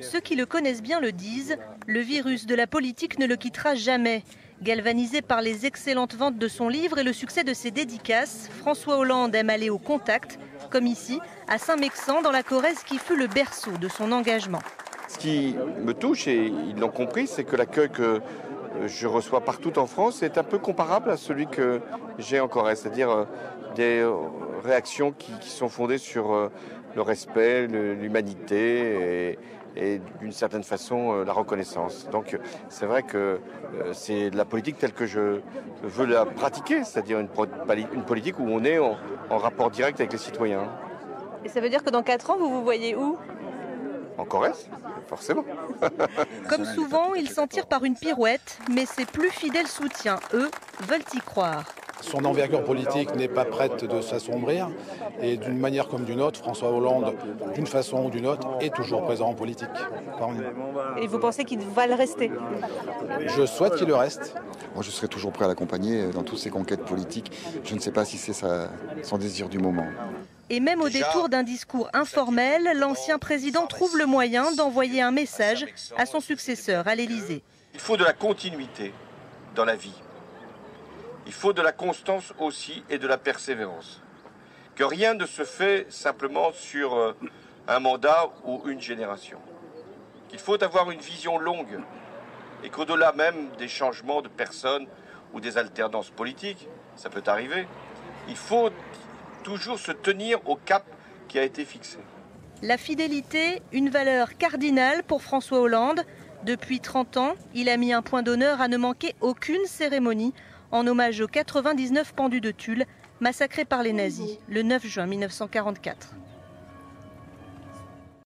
Ceux qui le connaissent bien le disent, le virus de la politique ne le quittera jamais. Galvanisé par les excellentes ventes de son livre et le succès de ses dédicaces, François Hollande aime aller au contact, comme ici, à Saint-Mexan, dans la Corrèze qui fut le berceau de son engagement. Ce qui me touche, et ils l'ont compris, c'est que l'accueil que je reçois partout en France est un peu comparable à celui que j'ai en Corrèze, c'est-à-dire des réactions qui sont fondées sur le respect, l'humanité et d'une certaine façon la reconnaissance. Donc c'est vrai que c'est de la politique telle que je veux la pratiquer, c'est-à-dire une politique où on est en rapport direct avec les citoyens. Et ça veut dire que dans 4 ans, vous vous voyez où ? En Corrèze, forcément. Comme souvent, ils s'en tirent par une pirouette, mais ses plus fidèles soutiens, eux, veulent y croire. Son envergure politique n'est pas prête de s'assombrir et d'une manière comme d'une autre, François Hollande, d'une façon ou d'une autre, est toujours présent en politique. Et vous pensez qu'il va le rester ? Je souhaite qu'il le reste. Moi, je serai toujours prêt à l'accompagner dans toutes ses conquêtes politiques. Je ne sais pas si c'est son désir du moment. Et même au détour d'un discours informel, l'ancien président trouve le moyen d'envoyer un message à son successeur à l'Élysée. Il faut de la continuité dans la vie. Il faut de la constance aussi et de la persévérance. Que rien ne se fait simplement sur un mandat ou une génération. Qu'il faut avoir une vision longue et qu'au-delà même des changements de personnes ou des alternances politiques, ça peut arriver, il faut toujours se tenir au cap qui a été fixé. La fidélité, une valeur cardinale pour François Hollande. Depuis 30 ans, il a mis un point d'honneur à ne manquer aucune cérémonie en hommage aux 99 pendus de Tulle massacrés par les nazis le 9 juin 1944.